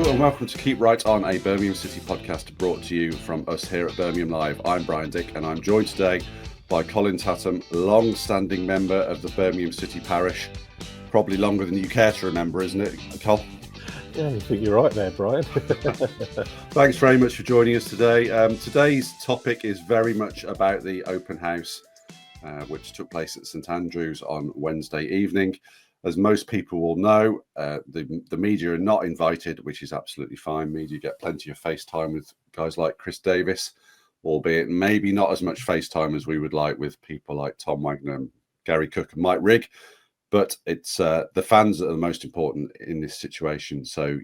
Hello and welcome to Keep Right On, a Birmingham City podcast brought to you from us here at Birmingham Live. I'm Brian Dick and I'm joined today by Colin Tattum, long-standing member of the Birmingham City parish. Probably longer than you care to remember, isn't it, Col? Yeah, I think you're right there, Brian. Thanks very much for joining us today. Today's topic is very much about the open house, which took place at St Andrews on Wednesday evening. As most people will know, the media are not invited, which is absolutely fine. Media get plenty of FaceTime with guys like Chris Davis, albeit maybe not as much FaceTime as we would like with people like Tom Wagner, Gary Cook and Mike Rigg. But it's the fans that are the most important in this situation. So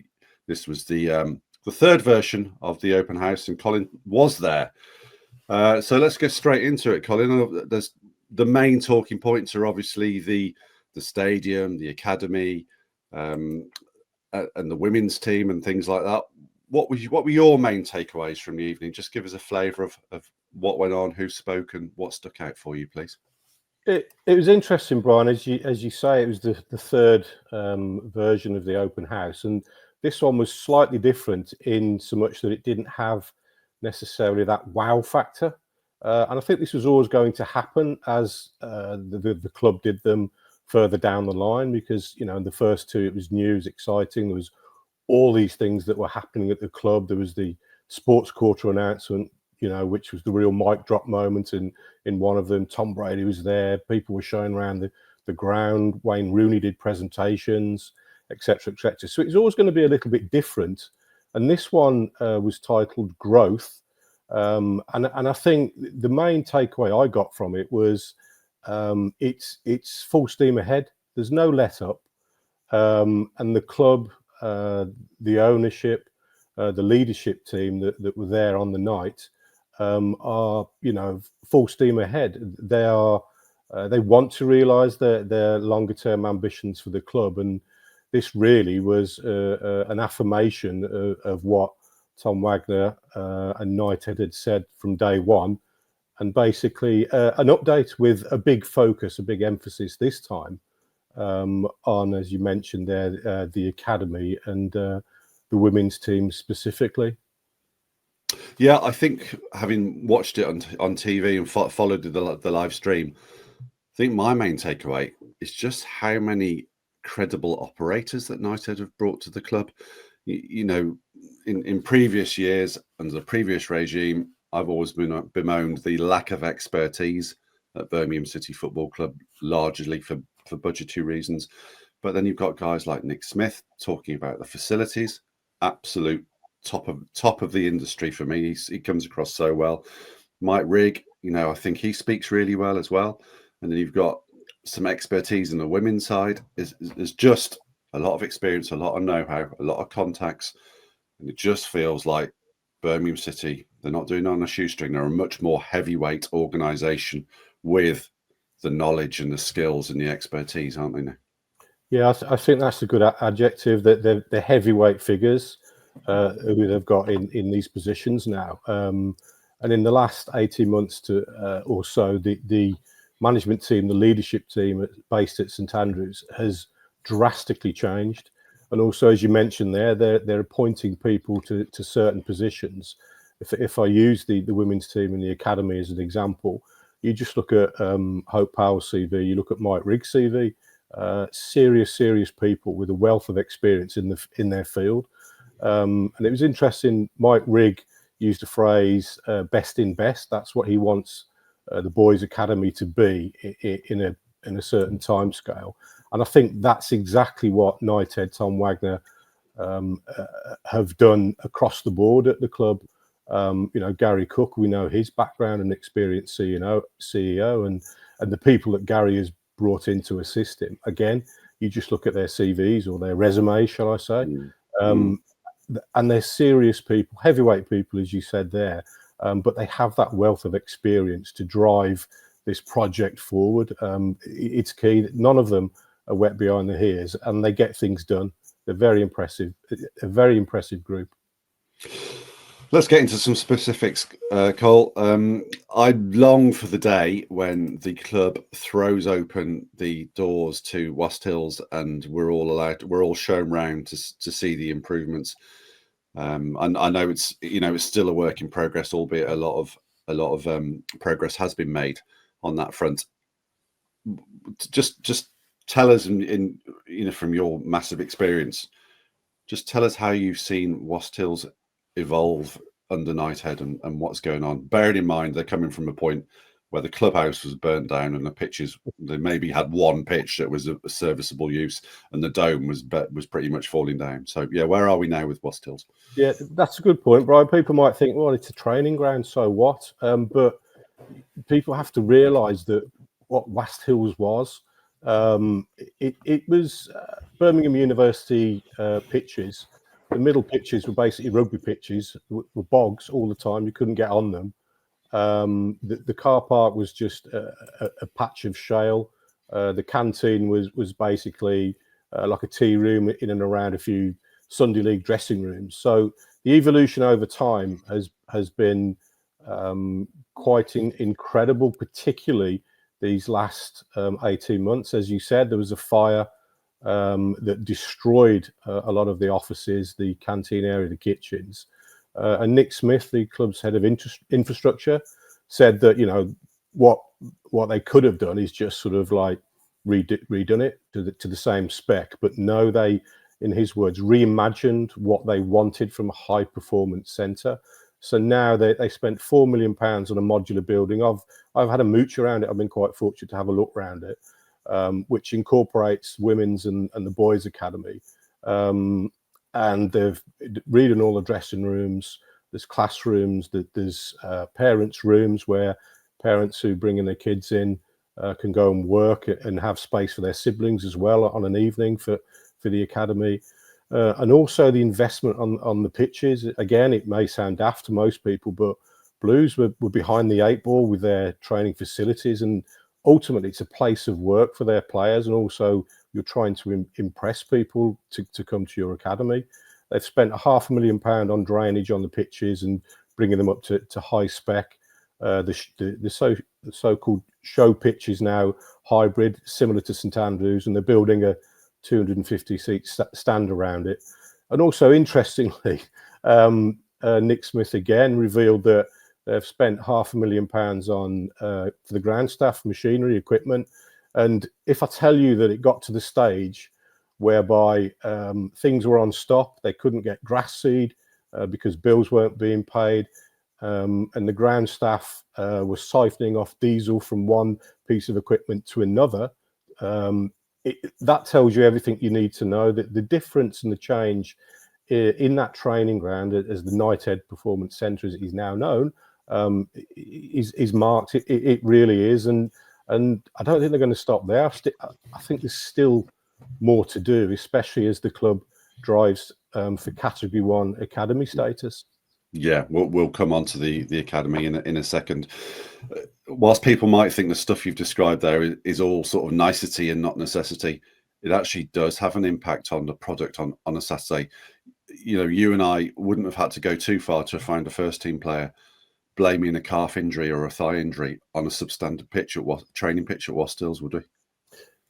this was the third version of the open house, and Colin was there. So let's get straight into it, Colin. There's the main talking points are obviously the stadium, the academy, and the women's team and things like that. What were your main takeaways from the evening? Just give us a flavour of what went on, who spoke, and what stuck out for you, please. It was interesting, Brian, as you say. It was the third version of the open house, and this one was slightly different in so much that it didn't have necessarily that wow factor. And I think this was always going to happen as the club did them further down the line, because in the first two it was new, it was exciting. There was all these things that were happening at the club. There was the sports quarter announcement, which was the real mic drop moment. In one of them, Tom Brady was there. People were showing around the ground. Wayne Rooney did presentations, etc., etc. So it was always going to be a little bit different. And this one was titled Growth. And I think the main takeaway I got from it was it's full steam ahead. There's no let up. And the club, the ownership, the leadership team that were there on the night are full steam ahead. They want to realise their longer term ambitions for the club, and this really was an affirmation of what Tom Wagner and Knighthead had said from day one, and basically an update with a big focus, a big emphasis this time on, as you mentioned there, the academy and the women's team specifically. Yeah, I think having watched it on TV and followed the live stream, I think my main takeaway is just how many credible operators that Knighthead have brought to the club. In previous years, under the previous regime, I've always bemoaned the lack of expertise at Birmingham City Football Club, largely for budgetary reasons. But then you've got guys like Nick Smith talking about the facilities, absolute top of the industry for me. He comes across so well. Mike Rigg, I think he speaks really well as well. And then you've got some expertise on the women's side. There's just a lot of experience, a lot of know-how, a lot of contacts. And it just feels like Birmingham City, they're not doing it on a shoestring. They're a much more heavyweight organisation with the knowledge and the skills and the expertise, aren't they now? Yeah, I think that's a good adjective, that they're heavyweight figures who they've got in these positions now. And in the last 18 months or so, the management team, the leadership team based at St Andrews has drastically changed. And also, as you mentioned there, they're appointing people to certain positions. If I use the women's team in the academy as an example, you just look at Hope Powell's CV, you look at Mike Rigg's CV, serious people with a wealth of experience in their field. And it was interesting, Mike Rigg used a phrase, best in best. That's what he wants the boys' academy to be in a certain time scale. And I think that's exactly what Knighthead, Tom Wagner have done across the board at the club. Gary Cook, we know his background and experience, CEO, and the people that Gary has brought in to assist him. Again, you just look at their CVs or their resume, shall I say, and they're serious people, heavyweight people, as you said there, but they have that wealth of experience to drive this project forward. It's key. None of them are wet behind the ears, and they get things done. They're very impressive, a very impressive group. Let's get into some specifics, Cole. I long for the day when the club throws open the doors to Wast Hills and we're all shown round to see the improvements. And I know it's it's still a work in progress, albeit a lot of progress has been made on that front. Just tell us in from your massive experience, just tell us how you've seen Wast Hills evolve under Knighthead and what's going on. Bearing in mind they're coming from a point where the clubhouse was burnt down and the pitches, they maybe had one pitch that was a serviceable use, and the dome was pretty much falling down. So yeah, where are we now with Wast Hills? Yeah, that's a good point, Brian. People might think, well, it's a training ground, so what? But people have to realise that what Wast Hills was, it was Birmingham University pitches. The middle pitches were basically rugby pitches, were bogs all the time. You couldn't get on them. The car park was just a patch of shale. The canteen was basically like a tea room in and around a few Sunday League dressing rooms. So the evolution over time has been quite incredible, particularly these last 18 months. As you said, there was a fire that destroyed a lot of the offices, the canteen area, the kitchens. And Nick Smith, the club's head of infrastructure, said that what they could have done is just sort of like redone it to the same spec. But no, they, in his words, reimagined what they wanted from a high performance centre. So now they spent £4 million on a modular building. I've had a mooch around it. I've been quite fortunate to have a look around it, which incorporates women's and the boys' academy. And they've redone all the dressing rooms. There's classrooms. There's parents' rooms where parents who bring in their kids in can go and work and have space for their siblings as well on an evening for the academy. And also the investment on the pitches. Again, it may sound daft to most people, but Blues were behind the eight ball with their training facilities, and ultimately it's a place of work for their players, and also you're trying to impress people to come to your academy. They've spent £500,000 on drainage on the pitches and bringing them up to high spec. The so-called show pitch is now hybrid, similar to St Andrews, and they're building a 250-seat stand around it. And also, interestingly, Nick Smith again revealed that they've spent £500,000 on for the ground staff, machinery, equipment. And if I tell you that it got to the stage whereby things were on stop, they couldn't get grass seed because bills weren't being paid, and the ground staff were siphoning off diesel from one piece of equipment to another, that tells you everything you need to know. That the difference and the change in that training ground, as the Knighthead Performance Centre as it is now known, is marked. It really is, and I don't think they're going to stop there. I think there's still more to do, especially as the club drives for Category 1 academy status. Yeah, we'll come on to the academy in a second. Whilst people might think the stuff you've described there is all sort of nicety and not necessity, it actually does have an impact on the product on a Saturday. You and I wouldn't have had to go too far to find a first team player blaming a calf injury or a thigh injury on a substandard pitch at training pitch at Wast Hills, would we?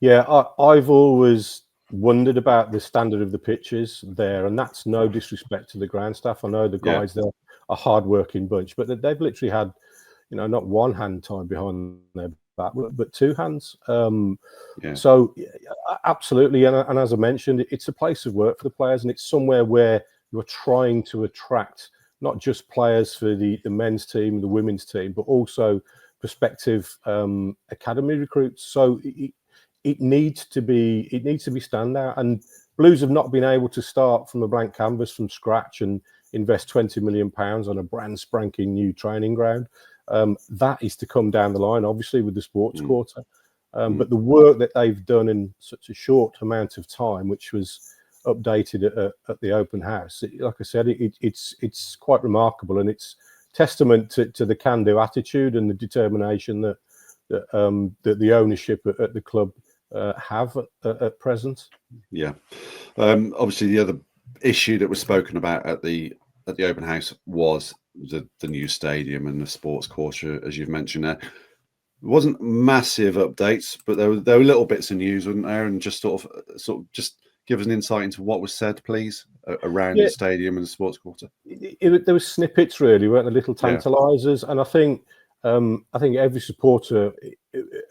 Yeah, I've always wondered about the standard of the pitches there, and that's no disrespect to the ground staff. I know the guys there are a hard-working bunch, but they've literally had, not one hand tied behind their back, but two hands. So absolutely, and as I mentioned, it's a place of work for the players, and it's somewhere where you're trying to attract not just players for the men's team, the women's team, but also prospective academy recruits. So it needs to be standout, and Blues have not been able to start from a blank canvas from scratch and invest £20 million on a brand spanking new training ground. That is to come down the line, obviously, with the sports quarter. But the work that they've done in such a short amount of time, which was updated at the open house, like I said, it's quite remarkable, and it's testament to the can-do attitude and the determination that the ownership at the club have at present. Yeah. Obviously, the other issue that was spoken about at the open house was the new stadium and the sports quarter, as you've mentioned there. It wasn't massive updates, but there were little bits of news, weren't there? And just sort of just give us an insight into what was said, please, around Yeah, the stadium and the sports quarter? there were snippets, really, weren't there? Little tantalisers, and I think every supporter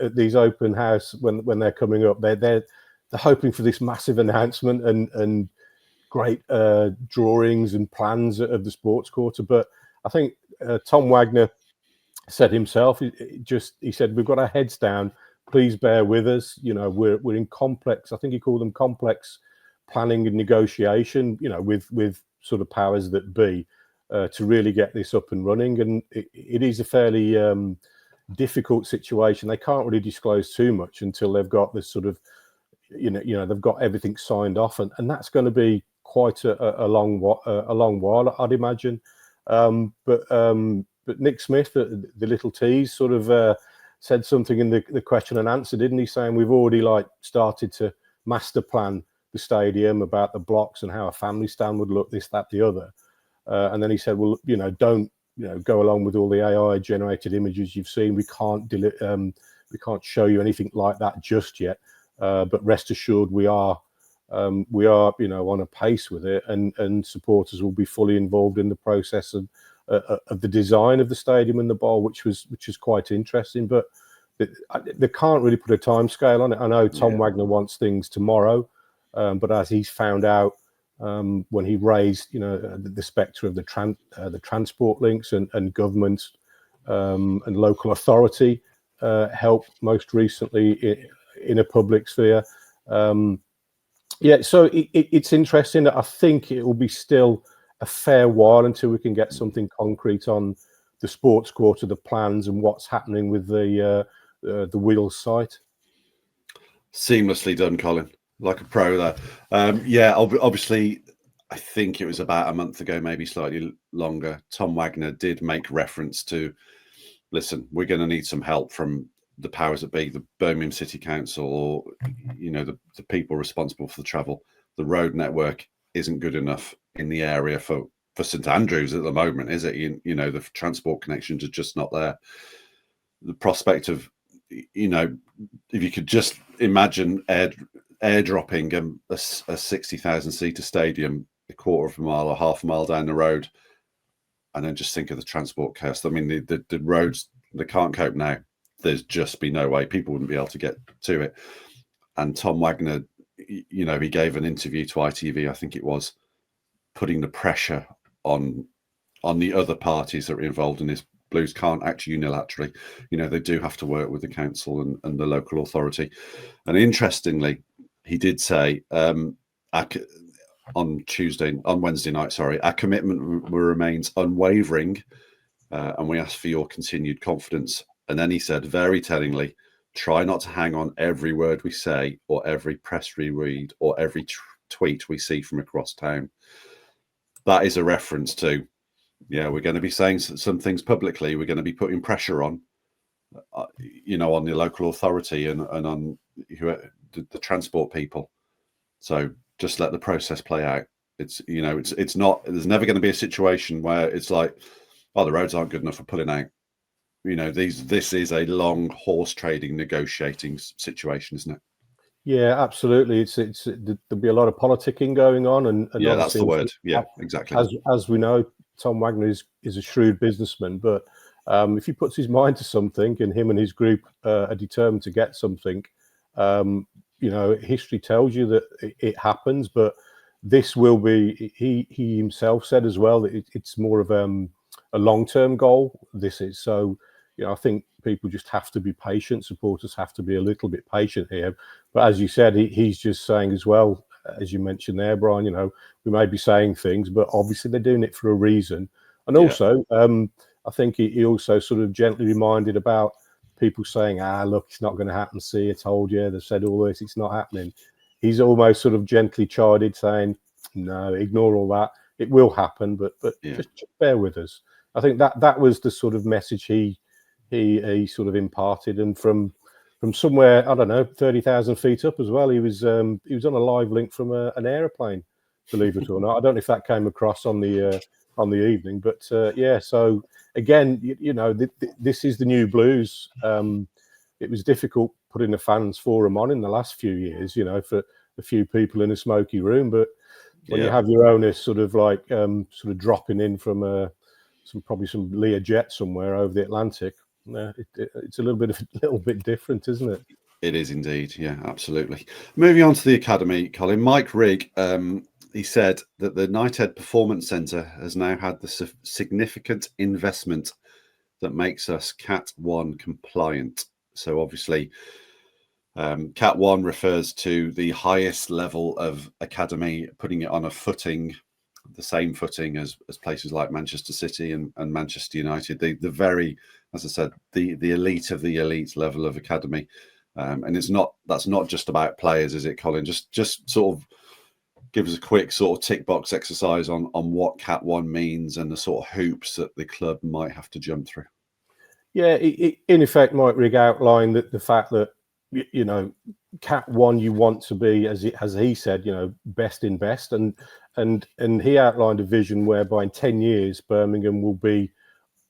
at these open house, when they're coming up, they're hoping for this massive announcement and great drawings and plans of the sports quarter. But I think Tom Wagner said himself, he said, we've got our heads down, please bear with us. You know, we're in complex, I think he called them complex planning and negotiation, you know, with sort of powers that be, to really get this up and running. And it is a fairly difficult situation. They can't really disclose too much until they've got this sort of, you know, they've got everything signed off, and that's going to be quite a long while, I'd imagine. But Nick Smith, the little tease, sort of said something in the question and answer, didn't he? Saying we've already started to master plan the stadium, about the blocks and how a family stand would look, this, that, the other. And then he said, well, you know, don't go along with all the AI generated images you've seen. We can't show you anything like that just yet. But rest assured, we are on a pace with it, and supporters will be fully involved in the process of the design of the stadium and the bowl, which was quite interesting. But they can't really put a time scale on it. I know Tom Wagner wants things tomorrow, but as he's found out when he raised, the spectre of the transport links and government and local authority help most recently in a public sphere. So it's interesting. I think it will be still a fair while until we can get something concrete on the sports quarter, the plans, and what's happening with the Wheels site. Seamlessly done, Colin, like a pro there. Obviously, I think it was about a month ago, maybe slightly longer, Tom Wagner did make reference to, listen, we're going to need some help from the powers that be, the Birmingham City Council, or the people responsible for the travel. The road network isn't good enough in the area for St Andrews at the moment, is it? The transport connections are just not there. The prospect of, if you could just imagine airdropping a 60,000 seater stadium a quarter of a mile or half a mile down the road, and then just think of the transport cost. I mean, the roads, they can't cope now. There's just be no way people wouldn't be able to get to it. And Tom Wagner, he gave an interview to ITV, I think it was, putting the pressure on the other parties that are involved in this. Blues can't act unilaterally. They do have to work with the council and the local authority. And interestingly, he did say on Wednesday night, our commitment remains unwavering, and we ask for your continued confidence. And then he said, very tellingly, try not to hang on every word we say or every press we read or every tweet we see from across town. That is a reference to, we're going to be saying some things publicly. We're going to be putting pressure on, on the local authority and on the transport people. So just let the process play out. It's not, there's never going to be a situation where it's like, oh, the roads aren't good enough for pulling out. This is a long horse trading, negotiating situation, isn't it? Yeah, absolutely. There'll be a lot of politicking going on, and yeah, that's the word. Yeah, exactly. As we know, Tom Wagner is a shrewd businessman, but if he puts his mind to something, and him and his group are determined to get something, history tells you that it happens. But this will be. He himself said as well that it's more of a long-term goal. This is so. I think people just have to be patient. Supporters have to be a little bit patient here. But as you said, he's just saying as well, as you mentioned there, Brian, we may be saying things, but obviously they're doing it for a reason. And also, I think he also sort of gently reminded about people saying, look, it's not going to happen. See, I told you, they've said all this, it's not happening. He's almost sort of gently chided, saying, no, ignore all that. It will happen, but just bear with us. I think that was the sort of message he sort of imparted, and from somewhere, I don't know, 30,000 feet up as well. He was on a live link from an aeroplane, believe it or not. I don't know if that came across on the evening, but So again, this is the new Blues. It was difficult putting a fans forum on in the last few years, for a few people in a smoky room. But when you have your owners sort of like sort of dropping in from probably some Learjet somewhere over the Atlantic, it's a little bit different, isn't it? It is indeed. Yeah, absolutely. Moving on to the academy, Colin. Mike Rigg, he said that the Knighthead Performance Centre has now had the significant investment that makes us Cat 1 compliant. So obviously, Cat 1 refers to the highest level of academy, putting it on a footing, the same footing as places like Manchester City and Manchester United. The very, as I said, the elite of the elite level of academy. And that's not just about players, is it, Colin? Just sort of give us a quick sort of tick box exercise on what Cat 1 means and the sort of hoops that the club might have to jump through. Yeah, in effect, Mike Rigg outlined that the fact that, you know, Cat 1, you want to be, as he said, you know, best in best, and he outlined a vision whereby in 10 years Birmingham will be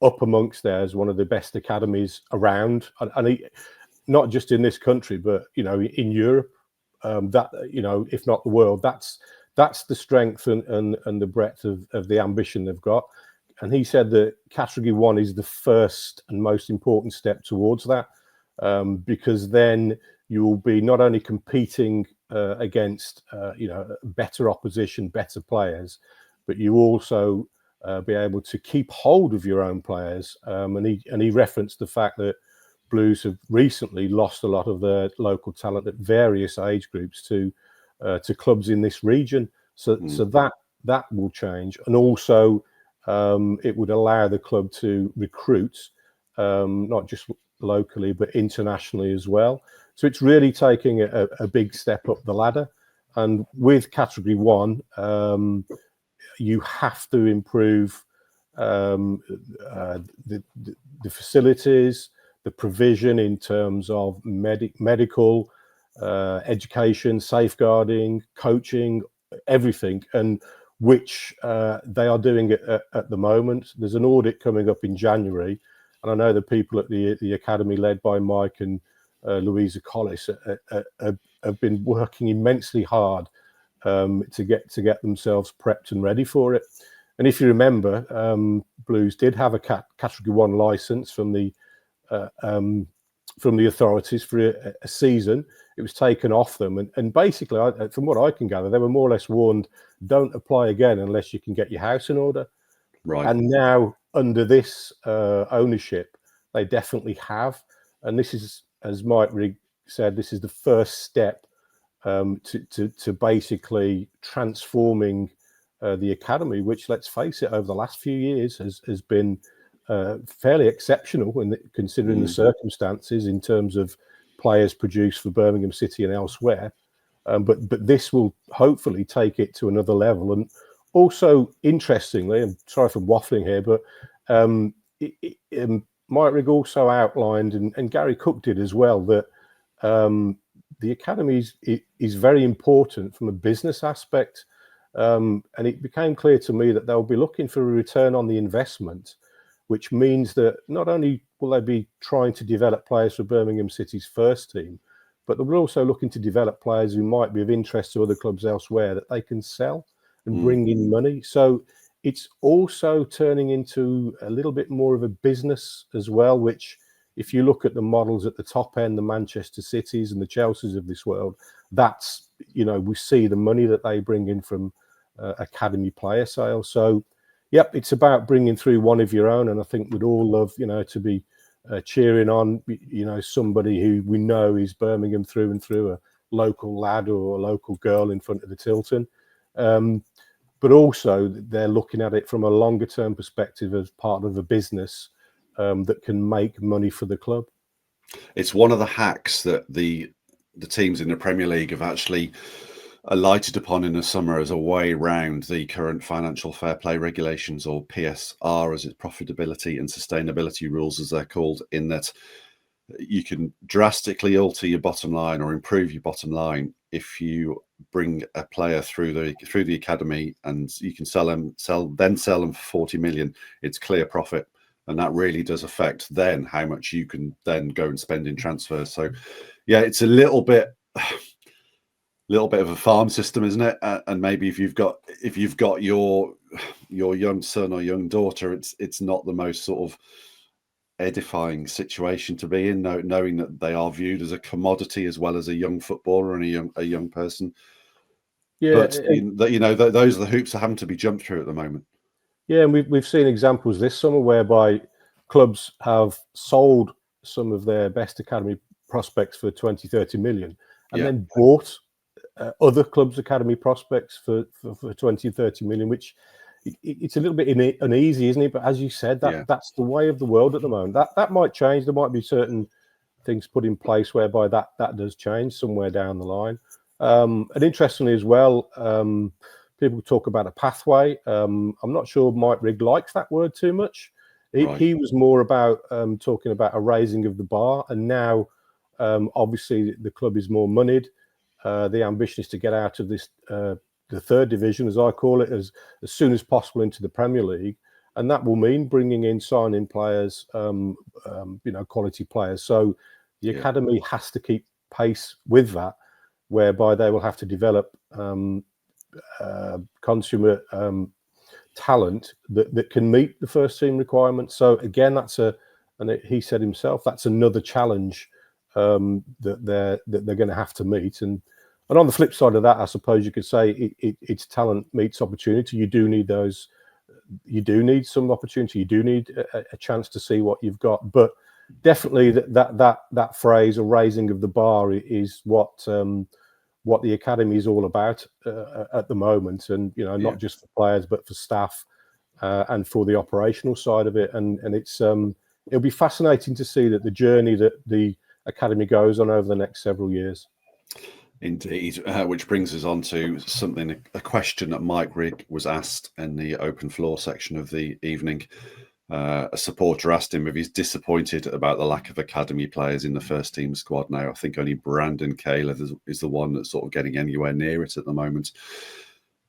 up amongst there as one of the best academies around, and not just in this country, but, you know, in Europe, that, you know, if not the world. That's the strength and the breadth of the ambition they've got. And he said that Category 1 is the first and most important step towards that, because then you will be not only competing against you know, better opposition, better players, but you also be able to keep hold of your own players. And he referenced the fact that Blues have recently lost a lot of their local talent at various age groups to clubs in this region. So that will change, and also it would allow the club to recruit not just locally but internationally as well. So it's really taking a big step up the ladder. And with Category 1, you have to improve the facilities, the provision in terms of medical, education, safeguarding, coaching, everything, and which they are doing at the moment. There's an audit coming up in January, and I know the people at the academy, led by Mike and Louisa Collis, have been working immensely hard to get themselves prepped and ready for it. And if you remember, Blues did have a Category 1 license from the authorities for a season. It was taken off them, and basically, from what I can gather, they were more or less warned, don't apply again unless you can get your house in order. Right. And now, under this ownership, they definitely have. And this is, as Mike Rigg said, this is the first step to basically transforming the academy, which, let's face it, over the last few years has been fairly exceptional considering the circumstances in terms of players produced for Birmingham City and elsewhere. But this will hopefully take it to another level. And also, interestingly, I'm sorry for waffling here, but Mike Rigg also outlined, and Gary Cook did as well, that the academy is very important from a business aspect. And it became clear to me that they'll be looking for a return on the investment, which means that not only will they be trying to develop players for Birmingham City's first team, but they're also looking to develop players who might be of interest to other clubs elsewhere that they can sell and bring in money. So it's also turning into a little bit more of a business as well, which, if you look at the models at the top end, the Manchester Cities and the Chelseas of this world, that's, you know, we see the money that they bring in from academy player sales. So, yep, it's about bringing through one of your own. And I think we'd all love, you know, to be cheering on, you know, somebody who we know is Birmingham through and through, a local lad or a local girl in front of the Tilton. But also they're looking at it from a longer term perspective as part of a business that can make money for the club. It's one of the hacks that the teams in the Premier League have actually alighted upon in the summer as a way round the current financial fair play regulations, or PSR, as its profitability and sustainability rules, as they're called, in that you can drastically alter your bottom line or improve your bottom line if you bring a player through the academy, and you can sell them for 40 million. It's clear profit. And that really does affect then how much you can then go and spend in transfers. So, yeah, it's a little bit little bit of a farm system, isn't it? And maybe if you've got your young son or young daughter, it's not the most sort of edifying situation to be in, knowing that they are viewed as a commodity as well as a young footballer and a young person. Yeah, But those are the hoops that having to be jumped through at the moment. yeah, and we've seen examples this summer whereby clubs have sold some of their best academy prospects for 20-30 million, and then bought other clubs' academy prospects for 20-30 million, which it's a little bit uneasy, isn't it? But as you said, that's the way of the world at the moment. That might change. There might be certain things put in place whereby that does change somewhere down the line. And interestingly as well, people talk about a pathway. I'm not sure Mike Rigg likes that word too much. He was more about talking about a raising of the bar, and now obviously the club is more moneyed. The ambition is to get out of this the third division, as I call it, as soon as possible into the Premier League, and that will mean bringing in, signing players, quality players. So the academy has to keep pace with that, whereby they will have to develop consummate talent that can meet the first team requirements. So again, and he said himself, that's another challenge that they're going to have to meet. And on the flip side of that, I suppose you could say it's talent meets opportunity. You do need those. You do need some opportunity. You do need a chance to see what you've got. But definitely that phrase, a raising of the bar, is what the academy is all about at the moment. And not just for players, but for staff and for the operational side of it. And it's it'll be fascinating to see that the journey that the academy goes on over the next several years. Indeed, which brings us on to a question that Mike Rigg was asked in the open floor section of the evening. A supporter asked him if he's disappointed about the lack of academy players in the first team squad now. I think only Brandon Kaler is the one that's sort of getting anywhere near it at the moment.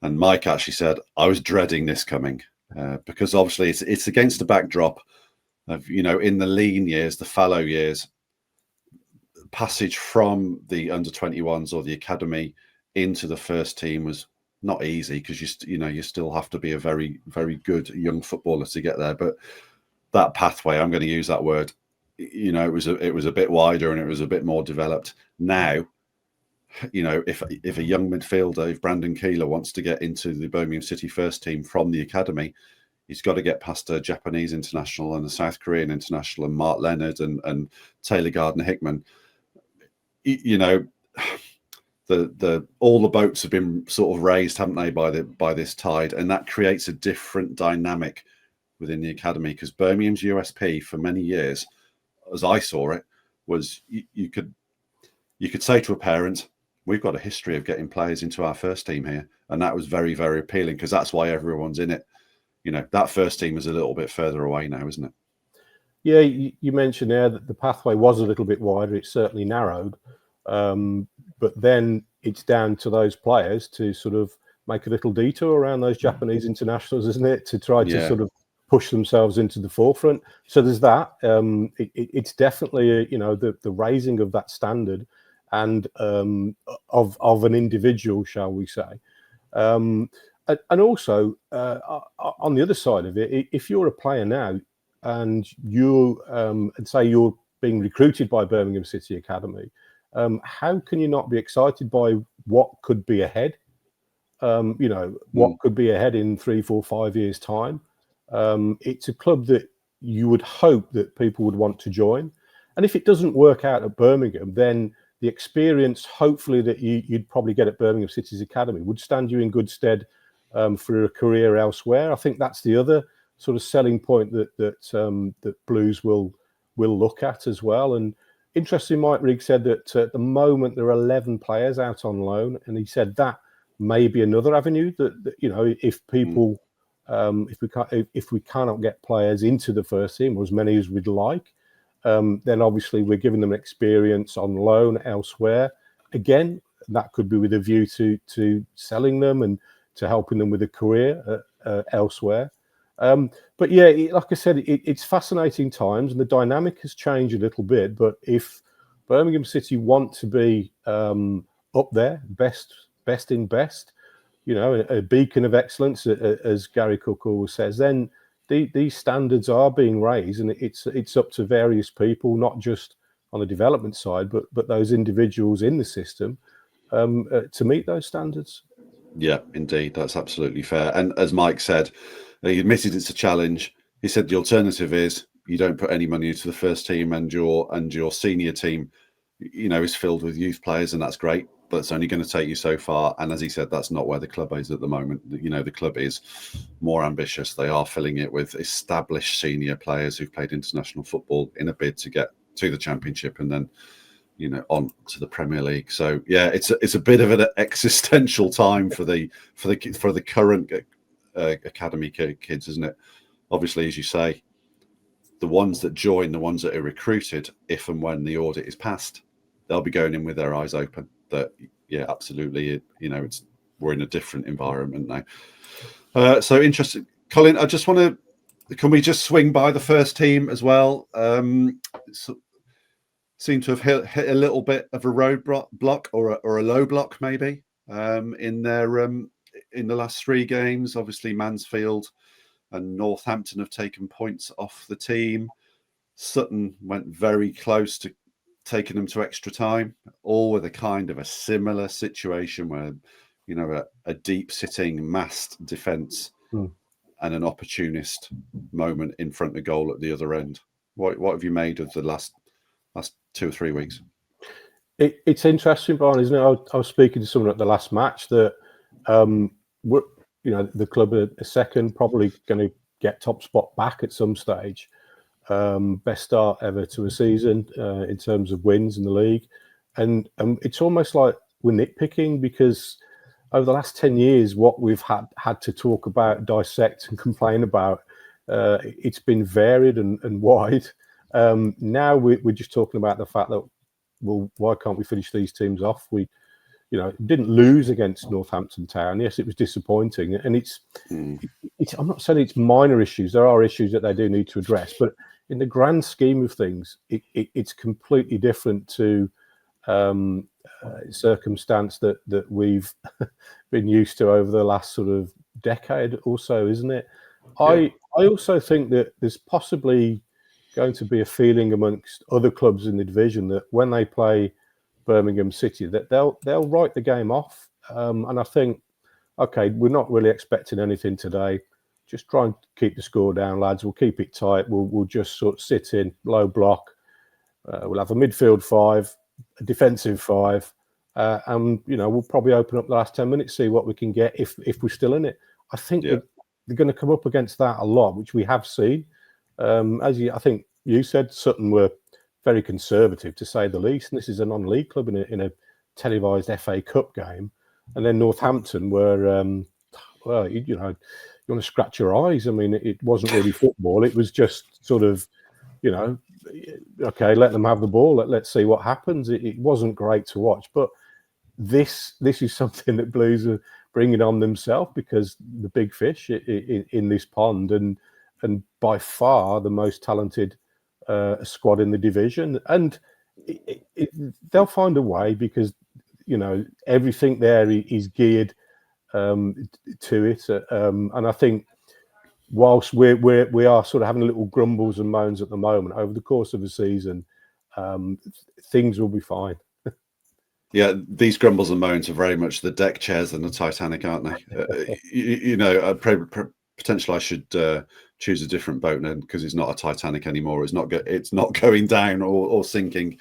And Mike actually said, I was dreading this coming because obviously it's against the backdrop of, in the lean years, the fallow years, passage from the under-21s or the academy into the first team was not easy because you still have to be a very, very good young footballer to get there. But that pathway, I'm going to use that word, it was a bit wider and it was a bit more developed. Now, if a young midfielder, if Brandon Keeler wants to get into the Birmingham City first team from the academy, he's got to get past a Japanese international and a South Korean international and Mark Leonard and Taylor Gardner-Hickman. All the boats have been sort of raised, haven't they, by this tide, and that creates a different dynamic within the academy. Because Birmingham's USP for many years, as I saw it, was you could say to a parent, "We've got a history of getting players into our first team here," and that was very, very appealing because that's why everyone's in it. That first team is a little bit further away now, isn't it? Yeah, you mentioned there that the pathway was a little bit wider. It's certainly narrowed. But then it's down to those players to sort of make a little detour around those Japanese internationals, isn't it? To try to sort of push themselves into the forefront. So there's that. It's definitely, the raising of that standard and of an individual, shall we say. And also, on the other side of it, if you're a player now and you and say you're being recruited by Birmingham City Academy, how can you not be excited by what could be ahead? What could be ahead in 3, 4, 5 years' time? It's a club that you would hope that people would want to join. And if it doesn't work out at Birmingham, then the experience, hopefully, that you'd probably get at Birmingham City's Academy would stand you in good stead for a career elsewhere. I think that's the other sort of selling point that Blues will look at as well. And interesting, Mike Rigg said that at the moment there are 11 players out on loan, and he said that may be another avenue that if people if we cannot get players into the first team, or as many as we'd like, then obviously we're giving them experience on loan elsewhere. Again, that could be with a view to selling them and to helping them with a career elsewhere. But yeah, like I said, it's fascinating times, and the dynamic has changed a little bit. But if Birmingham City want to be up there, best in best, a beacon of excellence, as Gary Cook always says, then these standards are being raised, and it's up to various people, not just on the development side, but those individuals in the system to meet those standards. Yeah, indeed, that's absolutely fair. And as Mike said, he admitted it's a challenge. He said the alternative is you don't put any money into the first team, and your senior team, is filled with youth players, and that's great, but it's only going to take you so far. And as he said, that's not where the club is at the moment. The club is more ambitious. They are filling it with established senior players who've played international football in a bid to get to the Championship and then on to the Premier League. So yeah, it's a bit of an existential time for the current academy kids, isn't it? Obviously, as you say, the ones that join, the ones that are recruited, if and when the audit is passed, they'll be going in with their eyes open. That yeah, absolutely, we're in a different environment now. So interesting, Colin. I just want to. Can we just swing by the first team as well? Seem to have hit a little bit of a road block or a low block maybe in the last 3 games. Obviously, Mansfield and Northampton have taken points off the team. Sutton went very close to taking them to extra time, all with a kind of a similar situation where a deep sitting massed defence and an opportunist moment in front of goal at the other end. What have you made of the last 2 or 3 weeks? It's interesting, Brian, isn't it? I was speaking to someone at the last match that the club are second, probably going to get top spot back at some stage. Best start ever to a season in terms of wins in the league, and it's almost like we're nitpicking because over the last 10 years, what we've had to talk about, dissect, and complain about, it's been varied and wide. Now we're just talking about the fact that, well, why can't we finish these teams off? We, didn't lose against Northampton Town. Yes, it was disappointing, and it's. I'm not saying it's minor issues. There are issues that they do need to address, but in the grand scheme of things, it's completely different to circumstance that we've been used to over the last sort of decade or so, isn't it? Yeah. I also think that there's possibly going to be a feeling amongst other clubs in the division that when they play Birmingham City, that they'll write the game off. And I think, okay, we're not really expecting anything today. Just try and keep the score down, lads. We'll keep it tight. We'll just sort of sit in low block. We'll have a midfield 5, a defensive 5, and we'll probably open up the last 10 minutes, see what we can get if we're still in it. I think they're going to come up against that a lot, which we have seen. I think you said, Sutton were very conservative, to say the least. And this is a non-league club in a televised FA Cup game, and then Northampton were, you want to scratch your eyes. I mean, it wasn't really football. It was just sort of, okay, let them have the ball. Let's see what happens. It wasn't great to watch, but this is something that Blues are bringing on themselves because the big fish in this pond and by far the most talented squad in the division, and they'll find a way because everything there is geared to it, and I think whilst we are sort of having little grumbles and moans at the moment, over the course of the season, things will be fine. Yeah, these grumbles and moans are very much the deck chairs in the Titanic, aren't they? Potentially I should choose a different boat then, because it's not a Titanic anymore. It's not going down or sinking.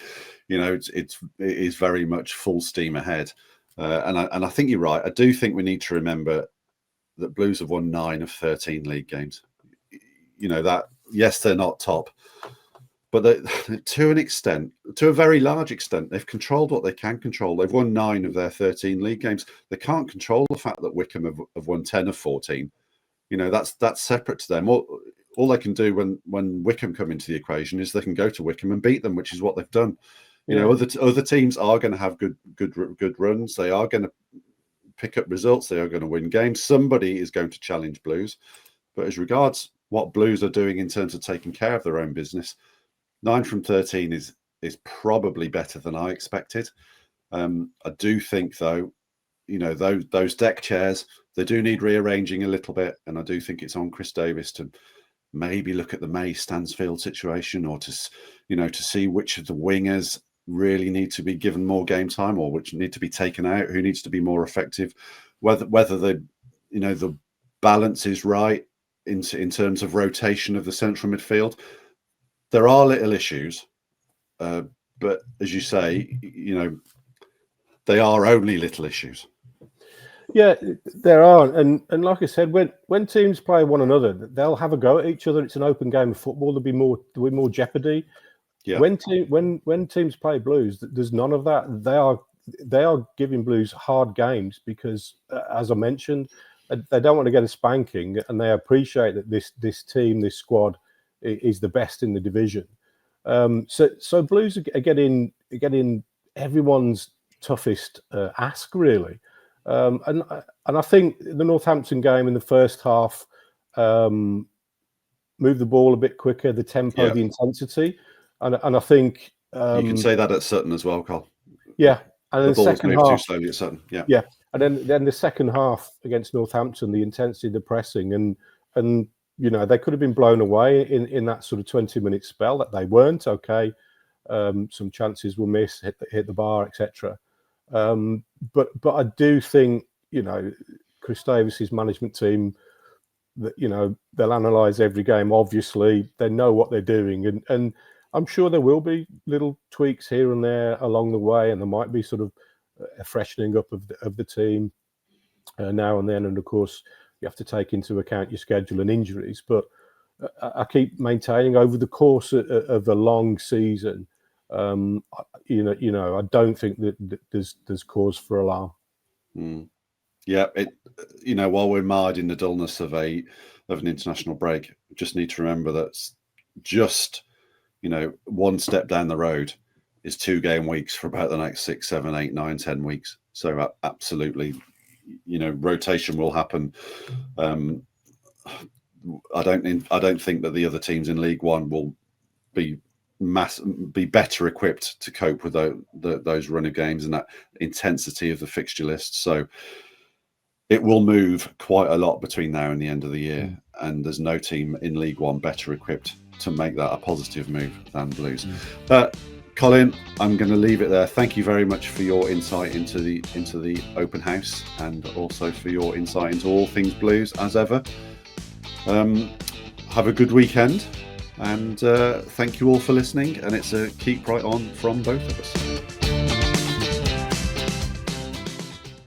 It is very much full steam ahead. And I think you're right. I do think we need to remember that Blues have won 9 of 13 league games. That, yes, they're not top, but to a very large extent, they've controlled what they can control. They've won 9 of their 13 league games. They can't control the fact that Wickham have won 10 of 14. That's separate to them. All they can do when Wickham come into the equation is they can go to Wickham and beat them, which is what they've done. Other teams are going to have good runs. They are going to pick up results. They are going to win games. Somebody is going to challenge Blues. But as regards what Blues are doing in terms of taking care of their own business, 9 from 13 is probably better than I expected. I do think, though, those deck chairs, they do need rearranging a little bit, and I do think it's on Chris Davis to maybe look at the May Stansfield situation, or to see which of the wingers really need to be given more game time, or which need to be taken out, who needs to be more effective, whether the balance is right in terms of rotation of the central midfield. There are little issues, but as you say, they are only little issues. Yeah, there are, and like I said, when teams play one another, they'll have a go at each other. It's an open game of football. There'll be more jeopardy. Yeah. When teams play Blues, there's none of that. They are giving Blues hard games because, as I mentioned, they don't want to get a spanking, and they appreciate that this team, this squad, is the best in the division. So Blues are getting everyone's toughest ask, really. And I think the Northampton game in the first half moved the ball a bit quicker, the tempo, the intensity, and I think you can say that at Sutton as well, Carl. Yeah, and then the ball's moved too slowly at Sutton. Yeah, and then the second half against Northampton, the intensity, the pressing, and they could have been blown away in that sort of 20-minute spell that they weren't. Okay, some chances were missed, hit the bar, etc. But I do think Chris Davis's management team, that they'll analyse every game. Obviously, they know what they're doing, and I'm sure there will be little tweaks here and there along the way, and there might be sort of a freshening up of the team now and then. And of course, you have to take into account your schedule and injuries. But I keep maintaining over the course of a long season, I don't think that there's cause for alarm. Yeah, while we're marred in the dullness of an international break, we just need to remember that just one step down the road is 2 game weeks for about the next 6, 7, 8, 9, 10 weeks. So absolutely, rotation will happen. I don't think that the other teams in League One will be better equipped to cope with those run of games and that intensity of the fixture list. So it will move quite a lot between now and the end of the year, and there's no team in League One better equipped to make that a positive move than Blues. Colin, I'm going to leave it there. Thank you very much for your insight into the open house, and also for your insight into all things Blues as ever. Have a good weekend, and thank you all for listening, and it's a keep right on from both of us.